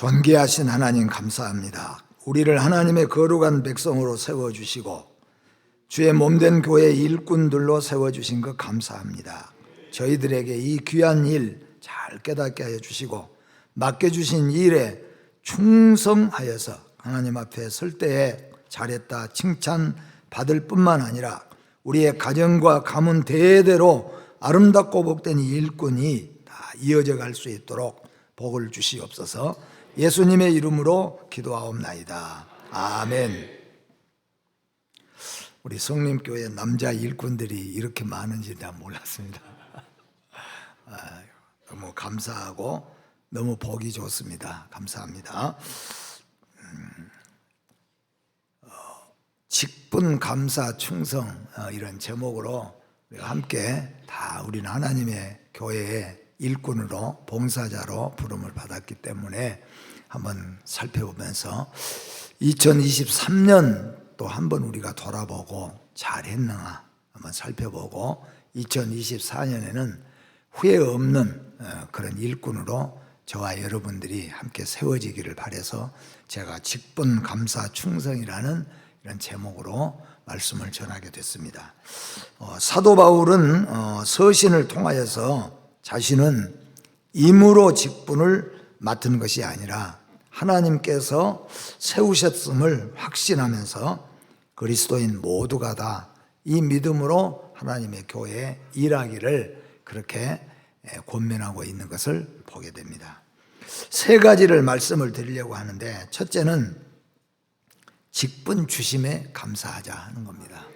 존귀하신 하나님 감사합니다. 우리를 하나님의 거룩한 백성으로 세워주시고 주의 몸된 교회 일꾼들로 세워주신 것 감사합니다. 저희들에게 이 귀한 일 잘 깨닫게 하여 주시고 맡겨주신 일에 충성하여서 하나님 앞에 설 때에 잘했다 칭찬받을 뿐만 아니라 우리의 가정과 가문 대대로 아름답고 복된 이 일꾼이 다 이어져 갈 수 있도록 복을 주시옵소서. 예수님의 이름으로 기도하옵나이다. 아멘. 우리 성림교회 남자 일꾼들이 이렇게 많은지 난 몰랐습니다. 너무 감사하고 너무 복이 좋습니다. 감사합니다. 직분, 감사, 충성 이런 제목으로 우리가 함께 다 우리는 하나님의 교회의 일꾼으로 봉사자로 부름을 받았기 때문에 한번 살펴보면서 2023년 또 한번 우리가 돌아보고 잘했나 한번 살펴보고 2024년에는 후회 없는 그런 일꾼으로 저와 여러분들이 함께 세워지기를 바라서 제가 직분, 감사, 충성이라는 이런 제목으로 말씀을 전하게 됐습니다. 사도 바울은 서신을 통하여서 자신은 임으로 직분을 맡은 것이 아니라 하나님께서 세우셨음을 확신하면서 그리스도인 모두가 다 이 믿음으로 하나님의 교회에 일하기를 그렇게 권면하고 있는 것을 보게 됩니다. 세 가지를 말씀을 드리려고 하는데 첫째는 직분 주심에 감사하자 하는 겁니다.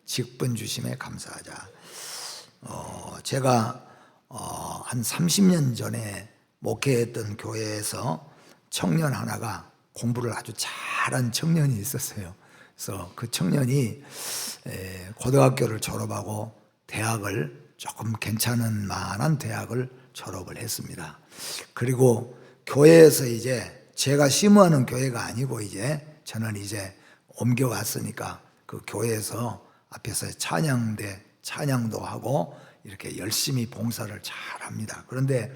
직분 주심에 감사하자. 제가 한 30년 전에 목회했던 교회에서 청년 하나가 공부를 아주 잘한 청년이 있었어요. 그래서 그 청년이 고등학교를 졸업하고 대학을 조금 괜찮은 만한 대학을 졸업을 했습니다. 그리고 교회에서 이제 제가 심호하는 교회가 아니고 이제 저는 이제 옮겨왔으니까 그 교회에서 앞에서 찬양도 하고 이렇게 열심히 봉사를 잘 합니다. 그런데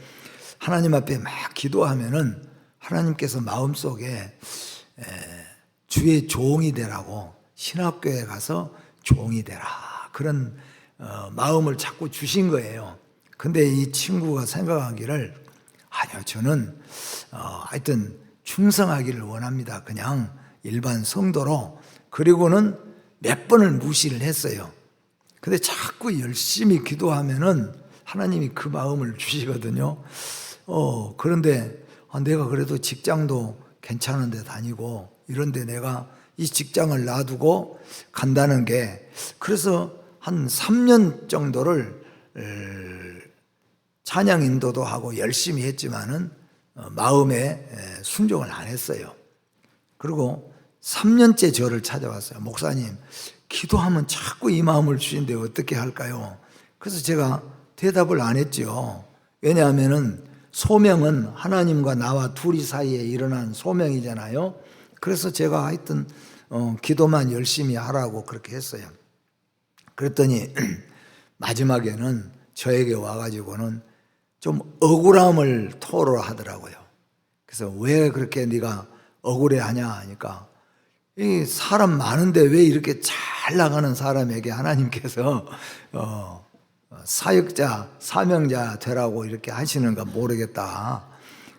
하나님 앞에 막 기도하면은 하나님께서 마음속에 주의 종이 되라고 신학교에 가서 종이 되라 그런 마음을 자꾸 주신 거예요. 근데 이 친구가 생각하기를 아니요 저는 하여튼 충성하기를 원합니다. 그냥 일반 성도로. 그리고는 몇 번을 무시를 했어요. 근데 자꾸 열심히 기도하면은 하나님이 그 마음을 주시거든요. 그런데 내가 그래도 직장도 괜찮은 데 다니고 이런데 내가 이 직장을 놔두고 간다는 게 그래서 한 3년 정도를 찬양 인도도 하고 열심히 했지만은 마음에 순종을 안 했어요. 그리고 3년째 저를 찾아왔어요. 목사님, 기도하면 자꾸 이 마음을 주시는데 어떻게 할까요? 그래서 제가 대답을 안 했죠. 왜냐하면은 소명은 하나님과 나와 둘이 사이에 일어난 소명이잖아요. 그래서 제가 하여튼 기도만 열심히 하라고 그렇게 했어요. 그랬더니 마지막에는 저에게 와가지고는 좀 억울함을 토로하더라고요. 그래서 왜 그렇게 네가 억울해하냐 하니까 이 사람 많은데 왜 이렇게 잘 나가는 사람에게 하나님께서 사역자, 사명자 되라고 이렇게 하시는가 모르겠다.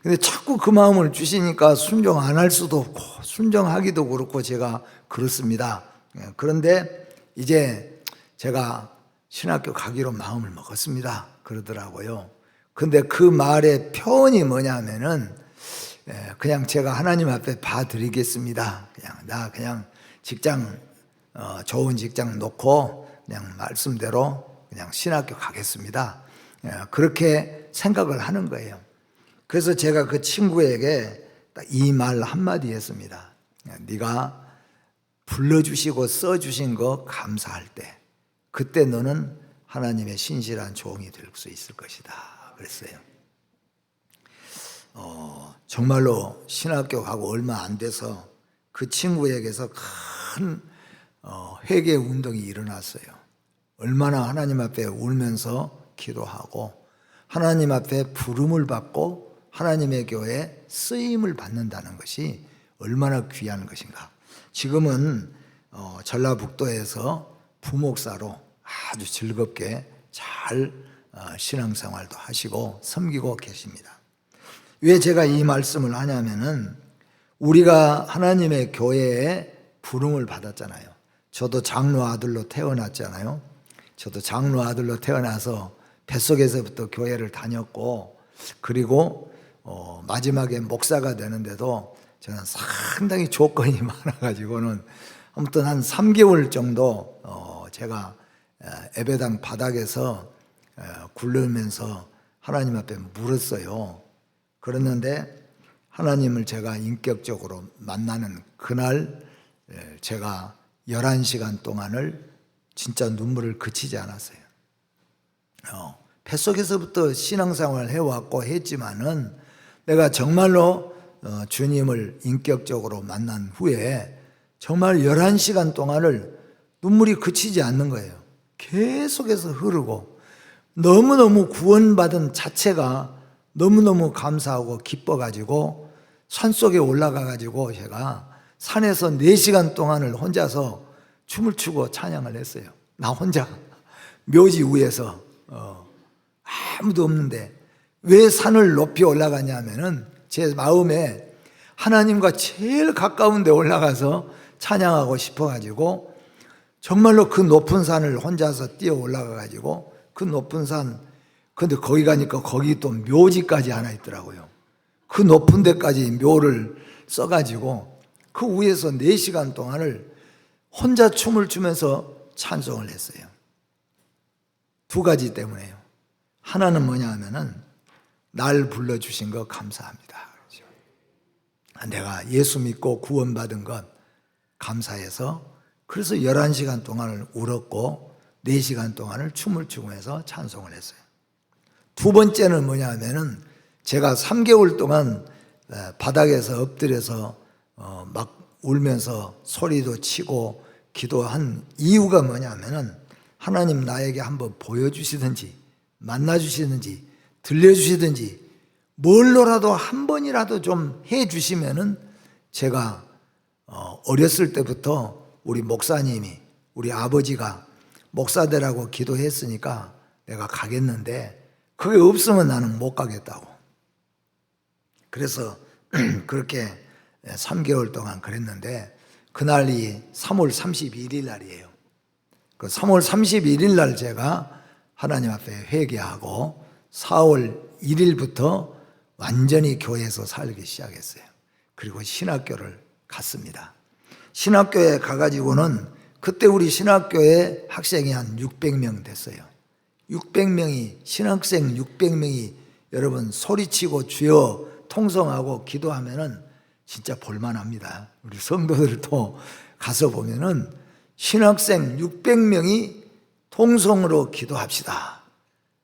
근데 자꾸 그 마음을 주시니까 순종 안 할 수도 없고 순종하기도 그렇고 제가 그렇습니다. 그런데 이제 제가 신학교 가기로 마음을 먹었습니다. 그러더라고요. 근데 그 말의 표현이 뭐냐면은 그냥 제가 하나님 앞에 봐드리겠습니다. 그냥 직장 좋은 직장 놓고 그냥 말씀대로 그냥 신학교 가겠습니다. 그렇게 생각을 하는 거예요. 그래서 제가 그 친구에게 이 말 한마디 했습니다. 네가 불러주시고 써주신 거 감사할 때 그때 너는 하나님의 신실한 종이 될 수 있을 것이다 그랬어요. 정말로 신학교 가고 얼마 안 돼서 그 친구에게서 큰 회개 운동이 일어났어요. 얼마나 하나님 앞에 울면서 기도하고 하나님 앞에 부름을 받고 하나님의 교회에 쓰임을 받는다는 것이 얼마나 귀한 것인가. 지금은 전라북도에서 부목사로 아주 즐겁게 잘 신앙생활도 하시고 섬기고 계십니다. 왜 제가 이 말씀을 하냐면은 우리가 하나님의 교회에 부름을 받았잖아요. 저도 장로 아들로 태어났잖아요. 저도 장로 아들로 태어나서 뱃속에서부터 교회를 다녔고, 그리고 마지막에 목사가 되는데도 저는 상당히 조건이 많아가지고는 아무튼 한 3개월 정도 제가 예배당 바닥에서 굴르면서 하나님 앞에 물었어요. 그랬는데 하나님을 제가 인격적으로 만나는 그날 제가 11시간 동안을 진짜 눈물을 그치지 않았어요. 뱃속에서부터 신앙생활을 해왔고 했지만은 내가 정말로 주님을 인격적으로 만난 후에 정말 11시간 동안을 눈물이 그치지 않는 거예요. 계속해서 흐르고 너무너무 구원받은 자체가 너무너무 감사하고 기뻐가지고 산속에 올라가가지고 제가 산에서 4시간 동안을 혼자서 춤을 추고 찬양을 했어요. 나 혼자 묘지 위에서 아무도 없는데 왜 산을 높이 올라가냐면은 제 마음에 하나님과 제일 가까운 데 올라가서 찬양하고 싶어가지고 정말로 그 높은 산을 혼자서 뛰어 올라가가지고 그 높은 산, 근데 거기 가니까 거기 또 묘지까지 하나 있더라고요. 그 높은 데까지 묘를 써가지고 그 위에서 4시간 동안을 혼자 춤을 추면서 찬송을 했어요. 2가지 때문에요. 하나는 뭐냐 하면은 날 불러주신 거 감사합니다. 내가 예수 믿고 구원받은 것 감사해서 그래서 11시간 동안을 울었고 4시간 동안을 춤을 추면서 찬송을 했어요. 2번째는 뭐냐 하면은 제가 3개월 동안 바닥에서 엎드려서 막 울면서 소리도 치고 기도한 이유가 뭐냐 하면은 하나님 나에게 한번 보여주시든지 만나주시든지 들려주시든지 뭘로라도 한 번이라도 좀 해주시면은 제가 어렸을 때부터 우리 목사님이 우리 아버지가 목사되라고 기도했으니까 내가 가겠는데 그게 없으면 나는 못 가겠다고. 그래서 그렇게 3개월 동안 그랬는데 그날이 3월 31일 날이에요. 그 3월 31일 날 제가 하나님 앞에 회개하고 4월 1일부터 완전히 교회에서 살기 시작했어요. 그리고 신학교를 갔습니다. 신학교에 가가지고는 그때 우리 신학교에 학생이 한 600명 됐어요. 600명이 신학생 600명이 여러분 소리치고 주여 통성하고 기도하면은 진짜 볼만합니다. 우리 성도들도 가서 보면은 신학생 600명이 통성으로 기도합시다.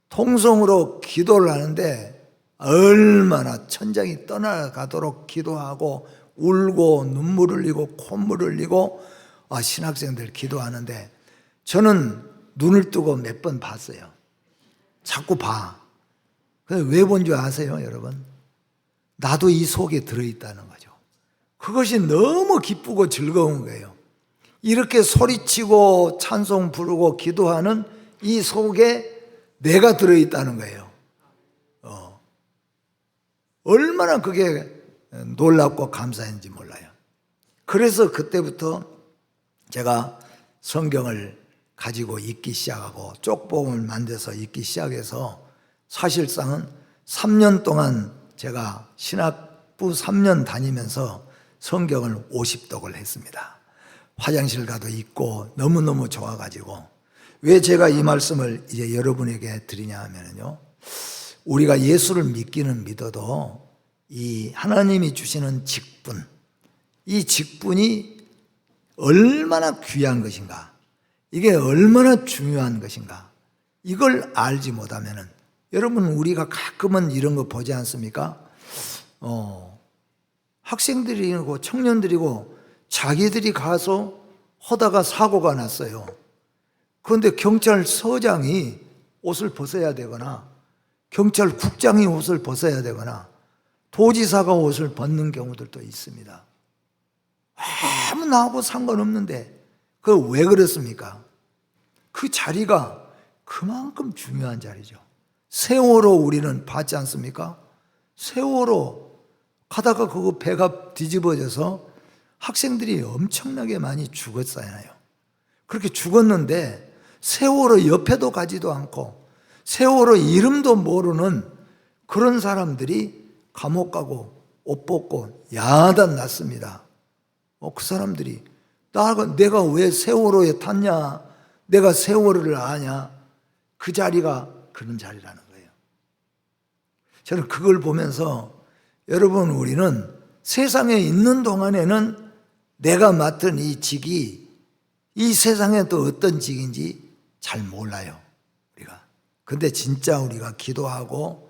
통성으로 기도를 하는데 얼마나 천장이 떠나가도록 기도하고 울고 눈물 흘리고 콧물 흘리고 신학생들 기도하는데 저는 눈을 뜨고 몇 번 봤어요. 자꾸 봐. 왜 본 줄 아세요, 여러분? 나도 이 속에 들어있다는 거죠. 그것이 너무 기쁘고 즐거운 거예요. 이렇게 소리치고 찬송 부르고 기도하는 이 속에 내가 들어있다는 거예요. 얼마나 그게 놀랍고 감사했는지 몰라요. 그래서 그때부터 제가 성경을 가지고 읽기 시작하고 쪽복음을 만들어서 읽기 시작해서 사실상은 3년 동안 제가 신학부 3년 다니면서 성경을 50독을 했습니다. 화장실 가도 읽고 너무너무 좋아가지고. 왜 제가 이 말씀을 이제 여러분에게 드리냐 하면요, 우리가 예수를 믿기는 믿어도 이 하나님이 주시는 직분, 이 직분이 얼마나 귀한 것인가, 이게 얼마나 중요한 것인가, 이걸 알지 못하면은, 여러분 우리가 가끔은 이런 거 보지 않습니까? 학생들이고 청년들이고 자기들이 가서 하다가 사고가 났어요. 그런데 경찰서장이 옷을 벗어야 되거나 경찰국장이 옷을 벗어야 되거나 도지사가 옷을 벗는 경우들도 있습니다. 아무 나하고 상관없는데 그거 왜 그렇습니까? 그 자리가 그만큼 중요한 자리죠. 세월호 우리는 봤지 않습니까? 세월호 가다가 그거 배가 뒤집어져서 학생들이 엄청나게 많이 죽었잖아요. 그렇게 죽었는데 세월호 옆에도 가지도 않고 세월호 이름도 모르는 그런 사람들이 감옥 가고 옷 벗고 야단 났습니다. 그 사람들이 내가 왜 세월호에 탔냐, 내가 세월호를 아냐, 그 자리가 그런 자리라는 거예요. 저는 그걸 보면서 여러분, 우리는 세상에 있는 동안에는 내가 맡은 이 직이 이 세상에 또 어떤 직인지 잘 몰라요, 우리가. 근데 진짜 우리가 기도하고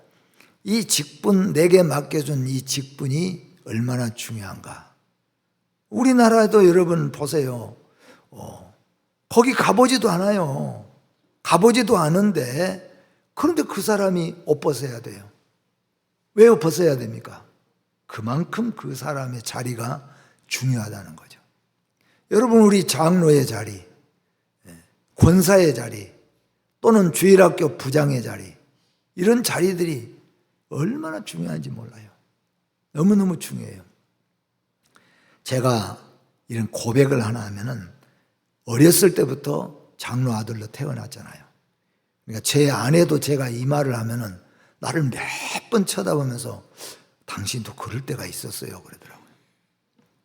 이 직분, 내게 맡겨준 이 직분이 얼마나 중요한가. 우리나라에도 여러분 보세요. 거기 가보지도 않아요. 가보지도 않은데 그런데 그 사람이 옷 벗어야 돼요. 왜 옷 벗어야 됩니까? 그만큼 그 사람의 자리가 중요하다는 거죠. 여러분, 우리 장로의 자리, 권사의 자리, 또는 주일학교 부장의 자리, 이런 자리들이 얼마나 중요한지 몰라요. 너무너무 중요해요. 제가 이런 고백을 하나 하면은 어렸을 때부터 장로 아들로 태어났잖아요. 그러니까 제 아내도 제가 이 말을 하면은 나를 몇 번 쳐다보면서 당신도 그럴 때가 있었어요 그러더라고요.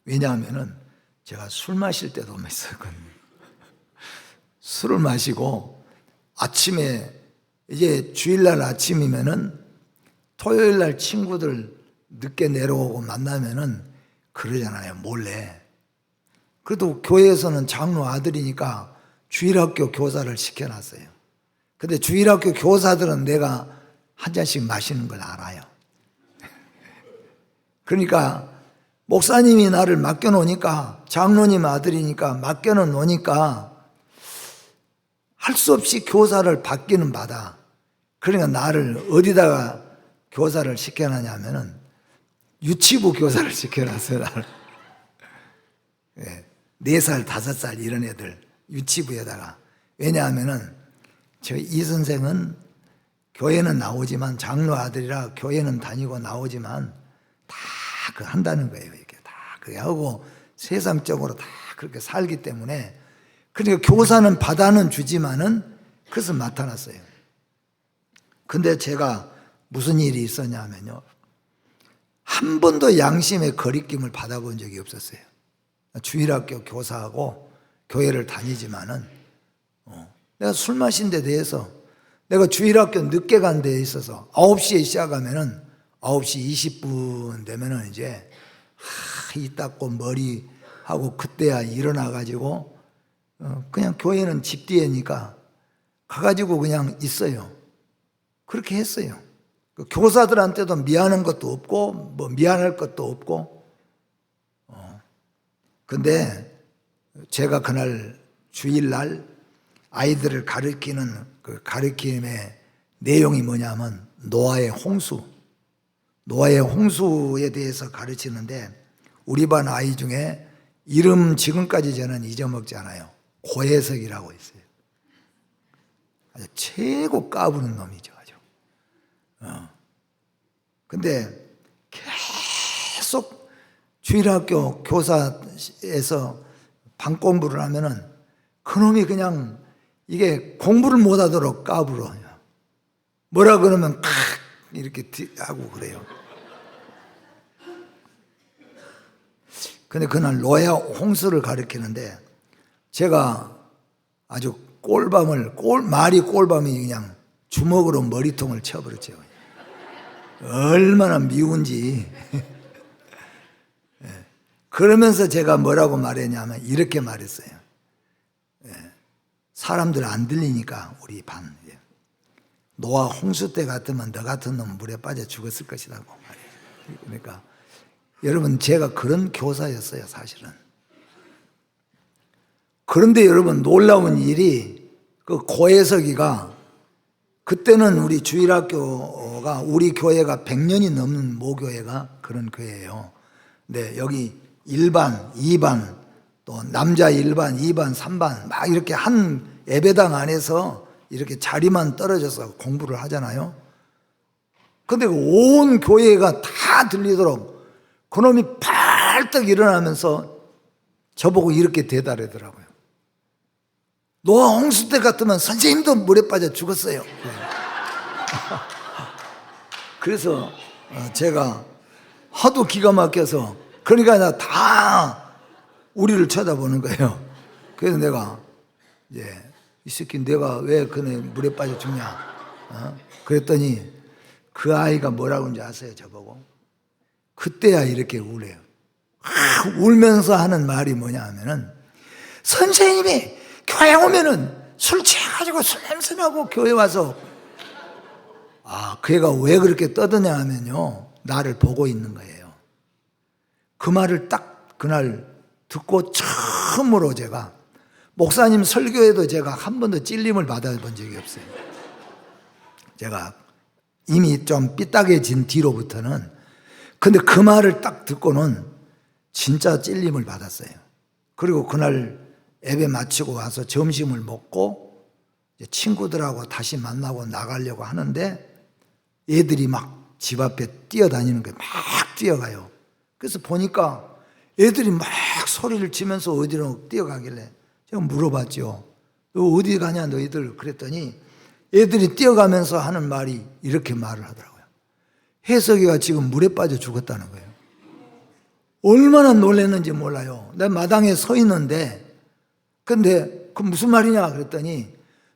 왜냐하면은 제가 술 마실 때도 있었거든요. 술을 마시고 아침에 이제 주일날 아침이면은 토요일날 친구들 늦게 내려오고 만나면은 그러잖아요, 몰래. 그래도 교회에서는 장로 아들이니까 주일학교 교사를 시켜놨어요. 근데 주일학교 교사들은 내가 한 잔씩 마시는 걸 알아요. 그러니까 목사님이 나를 맡겨놓으니까, 장로님 아들이니까 맡겨놓으니까 할 수 없이 교사를 받기는 받아. 그러니까 나를 어디다가 교사를 시켜놨냐면은 유치부 교사를 시켜놨어요, 나를. 4살, 5살 이런 애들 유치부에다가. 왜냐하면은 이 선생은 교회는 나오지만, 장로 아들이라 교회는 다니고 나오지만 다 그 한다는 거예요. 이렇게 다 그게 하고 세상적으로 다 그렇게 살기 때문에, 그러니까 교사는 받아는 주지만은 그것은 맡아놨어요. 근데 제가 무슨 일이 있었냐면요, 한 번도 양심의 거리낌을 받아본 적이 없었어요. 주일학교 교사하고 교회를 다니지만은 내가 술 마신 데 대해서, 내가 주일학교 늦게 간 데에 있어서 9시에 시작하면은 9시 20분 되면은 이제 이 닦고 머리 하고 그때야 일어나가지고 그냥 교회는 집 뒤에니까 가가지고 그냥 있어요. 그렇게 했어요. 교사들한테도 미안한 것도 없고 뭐 미안할 것도 없고. 근데 제가 그날 주일날 아이들을 가르치는 그 가르침의 내용이 뭐냐면 노아의 홍수에 대해서 가르치는데, 우리 반 아이 중에 이름 지금까지 저는 잊어먹지 않아요. 고혜석이라고 있어요. 아주 최고 까부는 놈이죠, 아주. 근데 계속 주일학교 교사에서 방 공부를 하면은 그놈이 그냥 이게 공부를 못하도록 까불어요. 뭐라 그러면 이렇게 하고 그래요. 근데 그날 노아 홍수를 가르치는데 제가 아주 말이 꼴밤이 그냥 주먹으로 머리통을 쳐버렸죠. 얼마나 미운지. 그러면서 제가 뭐라고 말했냐면 이렇게 말했어요. 사람들 안 들리니까 우리 반. 노아 홍수 때 같으면 너 같은 놈 물에 빠져 죽었을 것이라고 말해요. 그러니까 여러분, 제가 그런 교사였어요, 사실은. 그런데 여러분, 놀라운 일이 그 고혜석이가 그때는 우리 주일학교가 우리 교회가 100년이 넘는 모교회가 그런 교회예요. 네, 여기 1반, 2반, 또 남자 1반, 2반, 3반 막 이렇게 한 예배당 안에서 이렇게 자리만 떨어져서 공부를 하잖아요. 근데 온 교회가 다 들리도록 그놈이 발떡 일어나면서 저보고 이렇게 대답하더라고요. 노아 홍수 때 같으면 선생님도 물에 빠져 죽었어요. 그래서 제가 하도 기가 막혀서, 그러니까 다 우리를 쳐다보는 거예요. 그래서 내가 이제 이 새끼 내가 왜 그네 물에 빠져 죽냐? 그랬더니 그 아이가 뭐라고 하는지 아세요? 저보고 그때야 이렇게 우래요. 울면서 하는 말이 뭐냐 하면은, 선생님이 교회 오면은 술 취해가지고 술 냄새 나고 교회 와서, 그 애가 왜 그렇게 떠드냐 하면요, 나를 보고 있는 거예요. 그 말을 딱 그날 듣고 처음으로 제가, 목사님 설교에도 제가 한 번도 찔림을 받아본 적이 없어요. 제가 이미 좀 삐딱해진 뒤로부터는. 근데 그 말을 딱 듣고는 진짜 찔림을 받았어요. 그리고 그날 예배 마치고 와서 점심을 먹고 친구들하고 다시 만나고 나가려고 하는데 애들이 막 집 앞에 뛰어다니는 거예요. 막 뛰어가요. 그래서 보니까 애들이 막 소리를 치면서 어디로 뛰어가길래 제가 물어봤죠. 너 어디 가냐 너희들? 그랬더니 애들이 뛰어가면서 하는 말이 이렇게 말을 하더라고요. 혜석이가 지금 물에 빠져 죽었다는 거예요. 얼마나 놀랐는지 몰라요. 내가 마당에 서 있는데, 근데 그 무슨 말이냐 그랬더니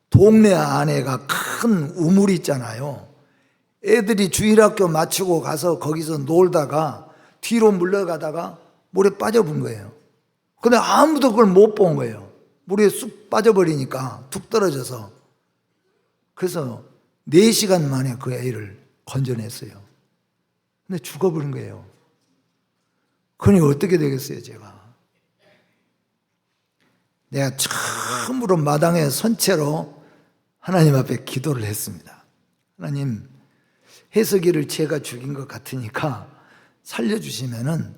동네 안에가 큰 우물이 있잖아요. 애들이 주일학교 마치고 가서 거기서 놀다가 뒤로 물러가다가 물에 빠져본 거예요. 근데 아무도 그걸 못 본 거예요. 물에 쑥 빠져버리니까 툭 떨어져서. 그래서 4시간 만에 그 애를 건져냈어요. 근데 죽어버린 거예요. 그러니 어떻게 되겠어요, 제가? 내가 처음으로 마당에 선 채로 하나님 앞에 기도를 했습니다. 하나님, 혜석이를 제가 죽인 것 같으니까 살려주시면은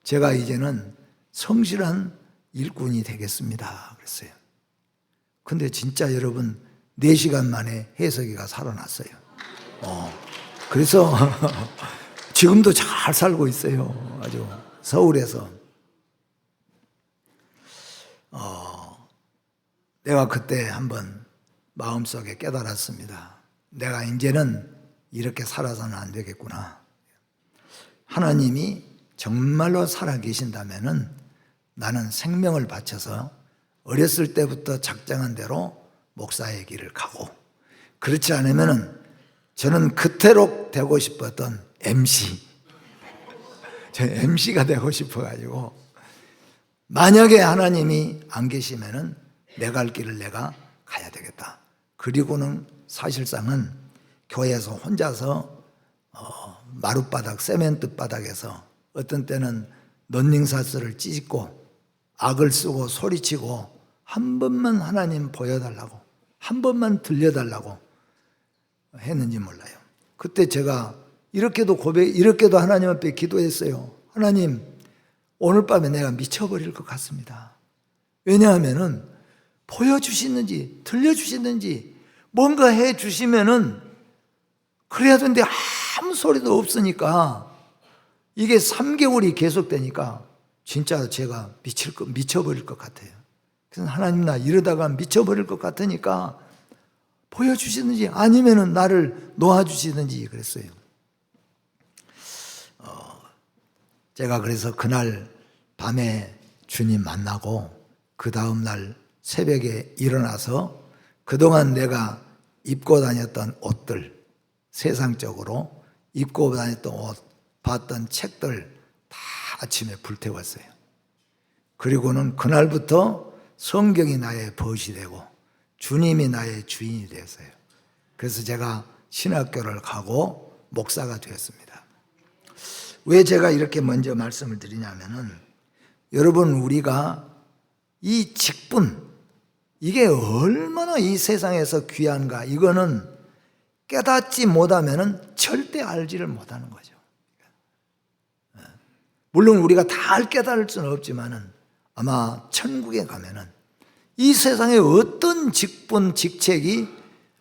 제가 이제는 성실한 일꾼이 되겠습니다. 그랬어요. 근데 진짜 여러분, 4시간 만에 혜석이가 살아났어요. 그래서 지금도 잘 살고 있어요. 아주 서울에서. 내가 그때 한번 마음속에 깨달았습니다. 내가 이제는 이렇게 살아서는 안 되겠구나. 하나님이 정말로 살아계신다면은 나는 생명을 바쳐서 어렸을 때부터 작정한 대로 목사의 길을 가고, 그렇지 않으면은 저는 그토록 되고 싶었던 MC, 저 MC가 되고 싶어가지고, 만약에 하나님이 안 계시면은 내 갈 길을 내가 가야 되겠다. 그리고는 사실상은 교회에서 혼자서 마룻바닥, 세멘트 바닥에서 어떤 때는 런닝사스를 찢고 악을 쓰고 소리치고 한 번만 하나님 보여달라고, 한 번만 들려달라고 했는지 몰라요. 그때 제가 이렇게도 하나님 앞에 기도했어요. 하나님, 오늘 밤에 내가 미쳐버릴 것 같습니다. 왜냐하면은 보여주시는지 들려주시는지 뭔가 해주시면은 그래야 되는데 아무 소리도 없으니까, 이게 3개월이 계속되니까 진짜 제가 미쳐버릴 것 같아요. 그래서 하나님, 나 이러다가 미쳐버릴 것 같으니까 보여주시든지 아니면은 나를 놓아주시든지 그랬어요. 제가 그래서 그날 밤에 주님 만나고 그 다음날 새벽에 일어나서 그동안 내가 입고 다녔던 옷들, 세상적으로 입고 다녔던 옷, 봤던 책들 다 아침에 불태웠어요. 그리고는 그날부터 성경이 나의 벗이 되고 주님이 나의 주인이 되었어요. 그래서 제가 신학교를 가고 목사가 되었습니다. 왜 제가 이렇게 먼저 말씀을 드리냐면은, 여러분, 우리가 이 직분, 이게 얼마나 이 세상에서 귀한가. 이거는 깨닫지 못하면 절대 알지를 못하는 거죠. 물론 우리가 다 깨달을 수는 없지만은 아마 천국에 가면은 이 세상의 어떤 직분, 직책이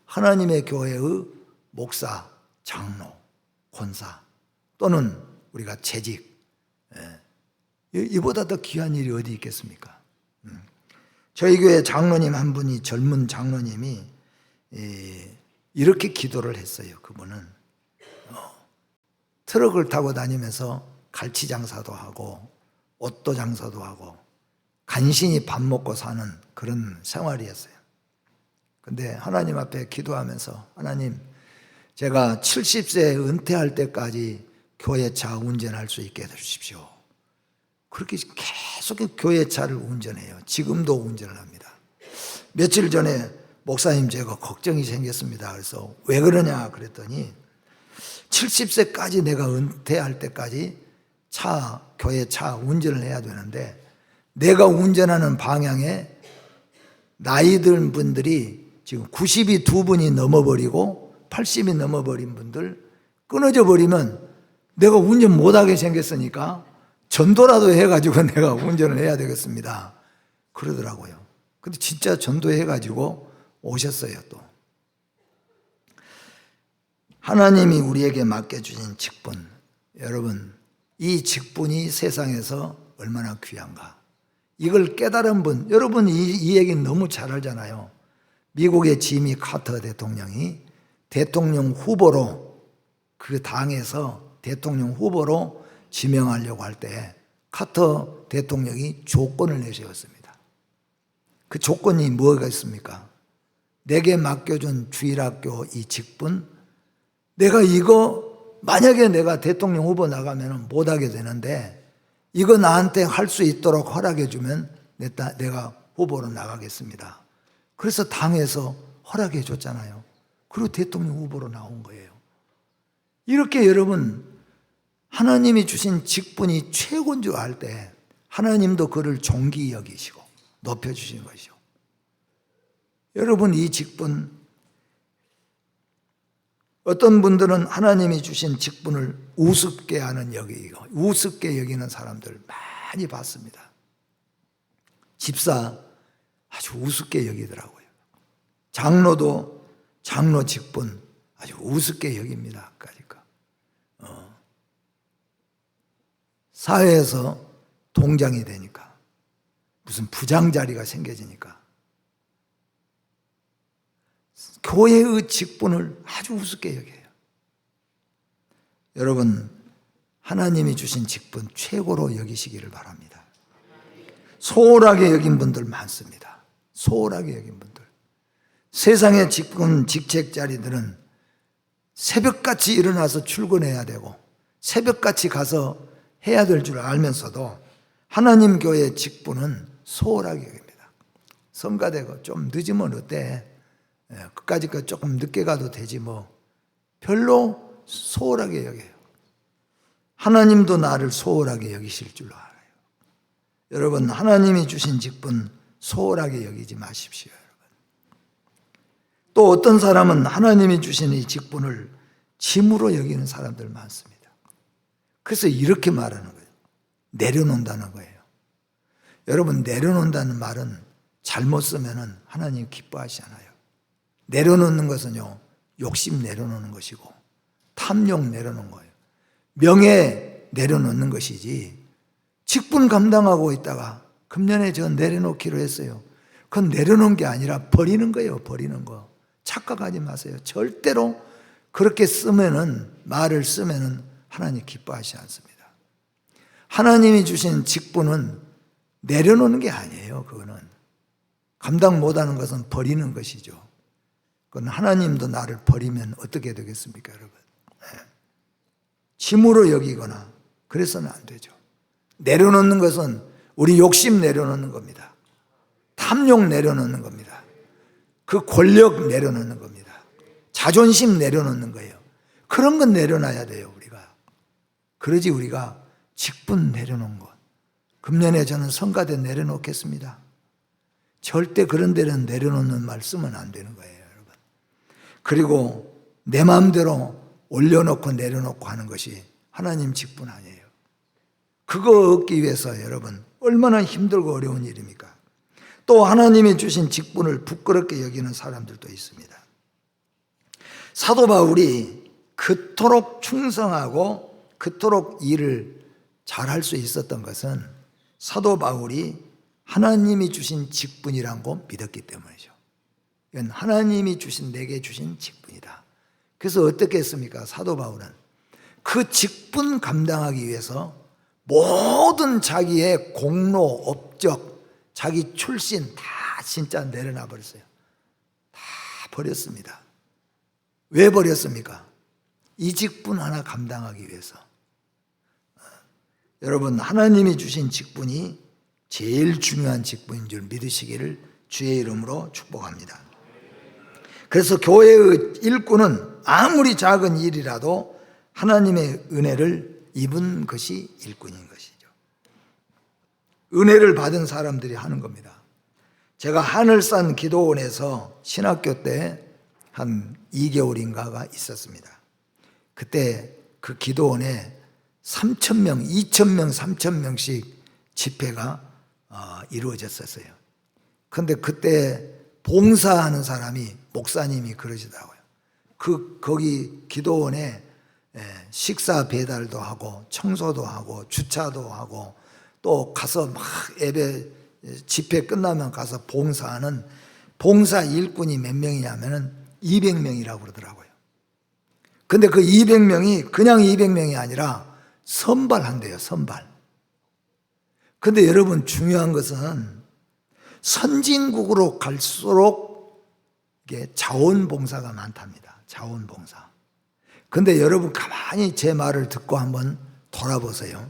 하나님의 교회의 목사, 장로, 권사 또는 우리가 재직, 이보다 더 귀한 일이 어디 있겠습니까? 저희 교회 장로님 한 분이, 젊은 장로님이 이렇게 기도를 했어요. 그분은 트럭을 타고 다니면서 갈치 장사도 하고 옷도 장사도 하고 간신히 밥 먹고 사는 그런 생활이었어요. 근데 하나님 앞에 기도하면서, 하나님, 제가 70세 은퇴할 때까지 교회차 운전할 수 있게 해주십시오. 그렇게 계속 교회차를 운전해요. 지금도 운전을 합니다. 며칠 전에 목사님, 제가 걱정이 생겼습니다. 그래서 왜 그러냐 그랬더니 70세까지 내가 은퇴할 때까지 교회차 운전을 해야 되는데, 내가 운전하는 방향에 나이 든 분들이 지금 90이 두 분이 넘어버리고 80이 넘어버린 분들 끊어져 버리면 내가 운전 못하게 생겼으니까 전도라도 해가지고 내가 운전을 해야 되겠습니다. 그러더라고요. 근데 진짜 전도해가지고 오셨어요. 또 하나님이 우리에게 맡겨주신 직분, 여러분, 이 직분이 세상에서 얼마나 귀한가, 이걸 깨달은 분, 여러분 이 얘기 너무 잘 알잖아요. 미국의 지미 카터 대통령이 대통령 후보로, 그 당에서 대통령 후보로 지명하려고 할 때 카터 대통령이 조건을 내세웠습니다. 그 조건이 뭐가 있습니까? 내게 맡겨준 주일학교 이 직분, 내가 이거 만약에 내가 대통령 후보 나가면 못하게 되는데 이거 나한테 할 수 있도록 허락해 주면 내가 후보로 나가겠습니다. 그래서 당에서 허락해 줬잖아요. 그리고 대통령 후보로 나온 거예요. 이렇게 여러분, 하나님이 주신 직분이 최고인 줄 알 때 하나님도 그를 존귀 여기시고 높여주신 것이죠. 여러분, 이 직분, 어떤 분들은 하나님이 주신 직분을 우습게 하는 여기고 우습게 여기는 사람들 많이 봤습니다. 집사 아주 우습게 여기더라고요. 장로도 장로 직분 아주 우습게 여깁니다. 그러니까 사회에서 동장이 되니까, 무슨 부장 자리가 생겨지니까 교회의 직분을 아주 우습게 여겨요. 여러분, 하나님이 주신 직분 최고로 여기시기를 바랍니다. 소홀하게 여긴 분들 많습니다. 소홀하게 여긴 분들. 세상의 직분, 직책 자리들은 새벽같이 일어나서 출근해야 되고 새벽같이 가서 해야 될 줄 알면서도 하나님 교회 직분은 소홀하게 여깁니다. 성가대고 좀 늦으면 어때? 끝까지 조금 늦게 가도 되지 뭐. 별로 소홀하게 여겨요. 하나님도 나를 소홀하게 여기실 줄 알아요. 여러분, 하나님이 주신 직분 소홀하게 여기지 마십시오. 여러분. 또 어떤 사람은 하나님이 주신 이 직분을 짐으로 여기는 사람들 많습니다. 그래서 이렇게 말하는 거예요. 내려놓는다는 거예요. 여러분, 내려놓는다는 말은 잘못 쓰면 하나님 기뻐하지 않아요. 내려놓는 것은요, 욕심 내려놓는 것이고 탐욕 내려놓는 거예요. 명예 내려놓는 것이지, 직분 감당하고 있다가 금년에 저 내려놓기로 했어요. 그건 내려놓은 게 아니라 버리는 거예요. 버리는 거. 착각하지 마세요. 절대로 그렇게 말을 쓰면은 하나님 기뻐하지 않습니다. 하나님이 주신 직분은 내려놓는 게 아니에요. 그거는 감당 못하는 것은 버리는 것이죠. 그건 하나님도 나를 버리면 어떻게 되겠습니까, 여러분? 짐으로 여기거나 그래서는 안 되죠. 내려놓는 것은 우리 욕심 내려놓는 겁니다. 탐욕 내려놓는 겁니다. 그 권력 내려놓는 겁니다. 자존심 내려놓는 거예요. 그런 건 내려놔야 돼요, 우리가. 그러지 우리가 직분 내려놓은 것. 금년에 저는 성가대 내려놓겠습니다. 절대 그런 데는 내려놓는 말 쓰면 안 되는 거예요, 여러분. 그리고 내 마음대로 올려놓고 내려놓고 하는 것이 하나님 직분 아니에요. 그거 얻기 위해서 여러분 얼마나 힘들고 어려운 일입니까? 또 하나님이 주신 직분을 부끄럽게 여기는 사람들도 있습니다. 사도 바울이 그토록 충성하고 그토록 일을 잘할 수 있었던 것은 사도 바울이 하나님이 주신 직분이란 거 믿었기 때문이죠. 이건 하나님이 주신, 내게 주신 직분이다. 그래서 어떻게 했습니까? 사도 바울은 그 직분 감당하기 위해서 모든 자기의 공로, 업적, 자기 출신 다 진짜 내려놔 버렸어요. 다 버렸습니다. 왜 버렸습니까? 이 직분 하나 감당하기 위해서. 여러분, 하나님이 주신 직분이 제일 중요한 직분인 줄 믿으시기를 주의 이름으로 축복합니다. 그래서 교회의 일꾼은 아무리 작은 일이라도 하나님의 은혜를 입은 것이 일꾼인 것이죠. 은혜를 받은 사람들이 하는 겁니다. 제가 하늘산 기도원에서 신학교 때 한 2개월인가가 있었습니다. 그때 그 기도원에 3,000명, 2,000명, 3,000명씩 집회가 이루어졌었어요. 그런데 그때 봉사하는 사람이 목사님이 그러시더라고요. 거기 기도원에 식사 배달도 하고 청소도 하고 주차도 하고 또 가서 막 예배 집회 끝나면 가서 봉사하는 봉사 일꾼이 몇 명이냐면은 200명이라고 그러더라고요. 근데 그 200명이 그냥 200명이 아니라 선발한대요, 선발. 근데 여러분 중요한 것은 선진국으로 갈수록 이게 자원봉사가 많답니다. 자원봉사. 근데 여러분 가만히 제 말을 듣고 한번 돌아보세요.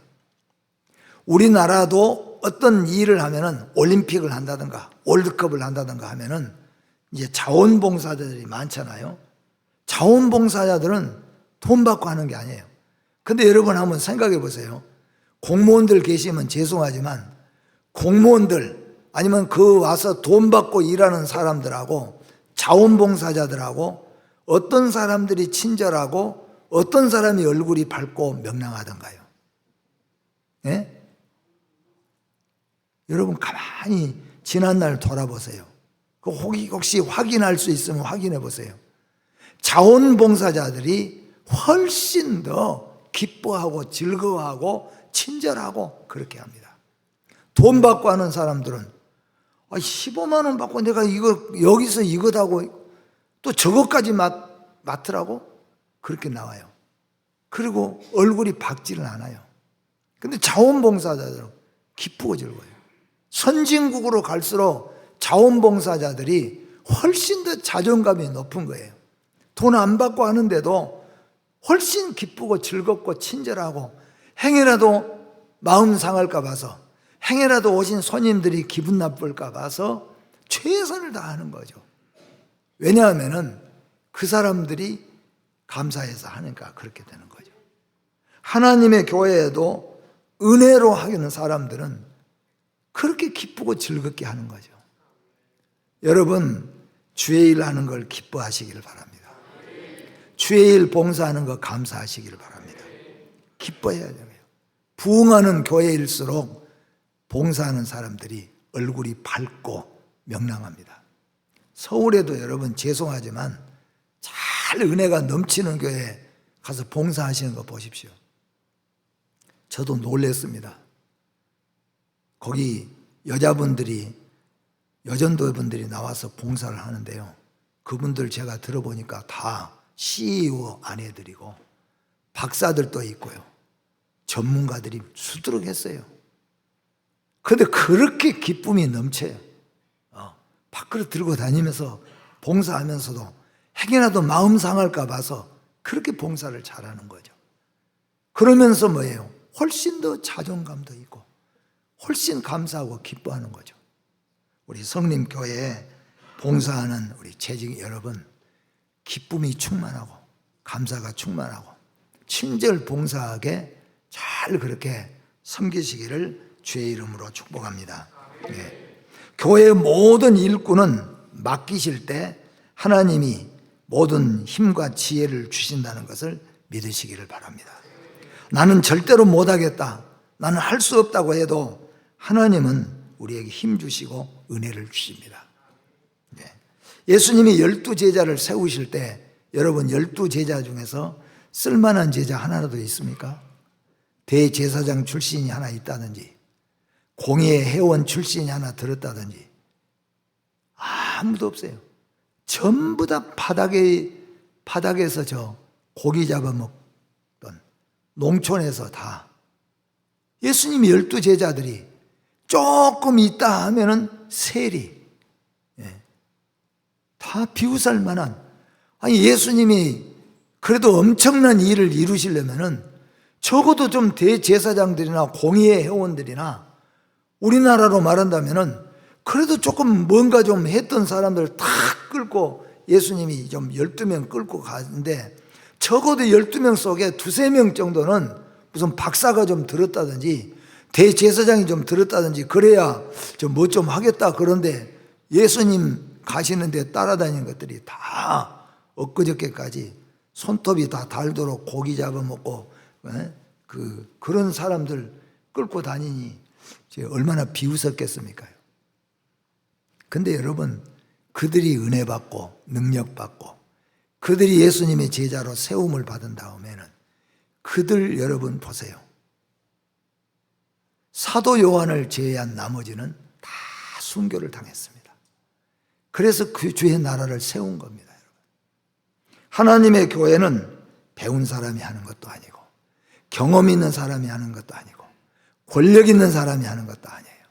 우리나라도 어떤 일을 하면은 올림픽을 한다든가 월드컵을 한다든가 하면은 이제 자원봉사자들이 많잖아요. 자원봉사자들은 돈 받고 하는 게 아니에요. 근데 여러분 한번 생각해 보세요. 공무원들 계시면 죄송하지만 공무원들 아니면 그 와서 돈 받고 일하는 사람들하고 자원봉사자들하고 어떤 사람들이 친절하고 어떤 사람이 얼굴이 밝고 명랑하던가요? 예? 여러분 가만히 지난날 돌아보세요. 혹시 확인할 수 있으면 확인해 보세요. 자원봉사자들이 훨씬 더 기뻐하고 즐거워하고 친절하고 그렇게 합니다. 돈 받고 하는 사람들은 15만 원 받고 내가 여기서 이거다고 또 저것까지 맡으라고 그렇게 나와요. 그리고 얼굴이 밝지는 않아요. 근데 자원봉사자들은 기쁘고 즐거워요. 선진국으로 갈수록 자원봉사자들이 훨씬 더 자존감이 높은 거예요. 돈 안 받고 하는데도 훨씬 기쁘고 즐겁고 친절하고 행여라도 마음 상할까 봐서 행여라도 오신 손님들이 기분 나쁠까 봐서 최선을 다하는 거죠. 왜냐하면 그 사람들이 감사해서 하니까 그렇게 되는 거죠. 하나님의 교회에도 은혜로 하는 사람들은 그렇게 기쁘고 즐겁게 하는 거죠. 여러분 주의 일 하는 걸 기뻐하시기를 바랍니다. 주의 일 봉사하는 거 감사하시기를 바랍니다. 기뻐해야 돼요. 부흥하는 교회일수록 봉사하는 사람들이 얼굴이 밝고 명랑합니다. 서울에도 여러분 죄송하지만 잘 은혜가 넘치는 교회에 가서 봉사하시는 거 보십시오. 저도 놀랐습니다. 거기 여전도분들이 나와서 봉사를 하는데요. 그분들 제가 들어보니까 다 CEO 아내들이고 박사들도 있고요. 전문가들이 수두룩했어요. 그런데 그렇게 기쁨이 넘쳐요. 밖으로 들고 다니면서 봉사하면서도 행여라도 마음 상할까 봐서 그렇게 봉사를 잘하는 거죠. 그러면서 뭐예요? 훨씬 더 자존감도 있고 훨씬 감사하고 기뻐하는 거죠. 우리 성림교회에 봉사하는 우리 재직 여러분 기쁨이 충만하고 감사가 충만하고 친절 봉사하게 잘 그렇게 섬기시기를 주의 이름으로 축복합니다. 네. 교회의 모든 일꾼은 맡기실 때 하나님이 모든 힘과 지혜를 주신다는 것을 믿으시기를 바랍니다. 나는 절대로 못하겠다, 나는 할 수 없다고 해도 하나님은 우리에게 힘 주시고 은혜를 주십니다. 예수님이 12제자를 세우실 때 여러분 12제자 중에서 쓸만한 제자 하나라도 있습니까? 대제사장 출신이 하나 있다든지 공예 회원 출신이 하나 들었다든지 아무도 없어요. 전부 다 바닥에서 저 고기 잡아먹던 농촌에서 다 예수님이 12제자들이 조금 있다 하면은 세리 다 비웃을 만한, 아니 예수님이 그래도 엄청난 일을 이루시려면은 적어도 좀 대제사장들이나 공예 회원들이나 우리나라로 말한다면은 그래도 조금 뭔가 좀 했던 사람들 다 끌고 예수님이 좀 12명 끌고 가는데 적어도 12명 속에 2-3명 정도는 무슨 박사가 좀 들었다든지 대제사장이 좀 들었다든지 그래야 좀 뭐 좀 하겠다. 그런데 예수님 가시는데 따라다니는 것들이 다 엊그저께까지 손톱이 다 닳도록 고기 잡아먹고 그런 사람들 끌고 다니니 얼마나 비웃었겠습니까? 근데 여러분, 그들이 은혜 받고 능력 받고 그들이 예수님의 제자로 세움을 받은 다음에는 그들 여러분 보세요. 사도 요한을 제외한 나머지는 다 순교를 당했습니다. 그래서 그 주의 나라를 세운 겁니다. 여러분. 하나님의 교회는 배운 사람이 하는 것도 아니고 경험 있는 사람이 하는 것도 아니고 권력 있는 사람이 하는 것도 아니에요.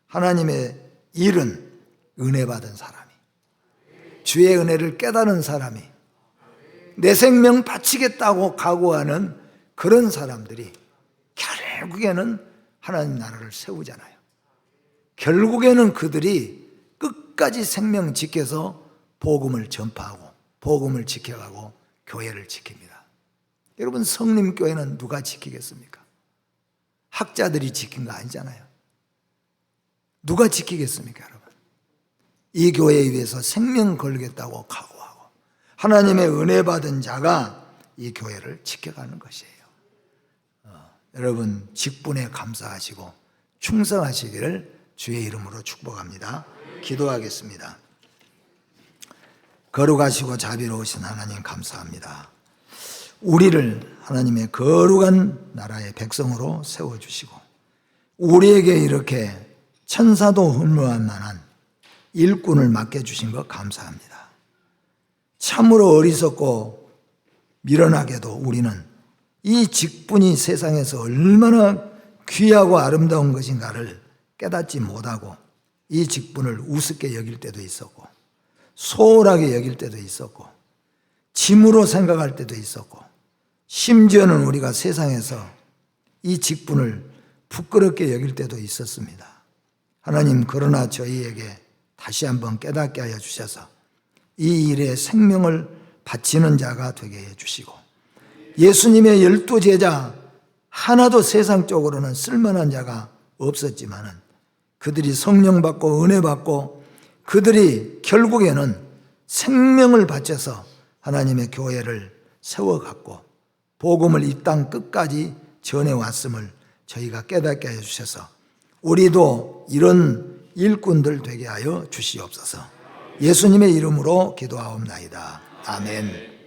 하나님의 일은 은혜 받은 사람이, 주의 은혜를 깨달은 사람이, 내 생명 바치겠다고 각오하는 그런 사람들이 결국에는 하나님 나라를 세우잖아요. 결국에는 그들이 끝까지 생명 지켜서 복음을 전파하고 복음을 지켜가고 교회를 지킵니다. 여러분, 성림교회는 누가 지키겠습니까? 학자들이 지킨 거 아니잖아요. 누가 지키겠습니까, 여러분? 이 교회에 위해서 생명 걸겠다고 각오하고 하나님의 은혜 받은 자가 이 교회를 지켜가는 것이에요. 여러분, 직분에 감사하시고 충성하시기를 주의 이름으로 축복합니다. 기도하겠습니다. 거룩하시고 자비로우신 하나님 감사합니다. 우리를 하나님의 거룩한 나라의 백성으로 세워주시고 우리에게 이렇게 천사도 흠모할 만한 일꾼을 맡겨주신 것 감사합니다. 참으로 어리석고 미련하게도 우리는 이 직분이 세상에서 얼마나 귀하고 아름다운 것인가를 깨닫지 못하고 이 직분을 우습게 여길 때도 있었고 소홀하게 여길 때도 있었고 짐으로 생각할 때도 있었고 심지어는 우리가 세상에서 이 직분을 부끄럽게 여길 때도 있었습니다. 하나님, 그러나 저희에게 다시 한번 깨닫게 하여 주셔서 이 일에 생명을 바치는 자가 되게 해주시고 예수님의 12제자 하나도 세상적으로는 쓸만한 자가 없었지만은 그들이 성령 받고 은혜 받고 그들이 결국에는 생명을 바쳐서 하나님의 교회를 세워갔고 복음을 이 땅 끝까지 전해왔음을 저희가 깨닫게 해주셔서 우리도 이런 일꾼들 되게 하여 주시옵소서. 예수님의 이름으로 기도하옵나이다. 아멘.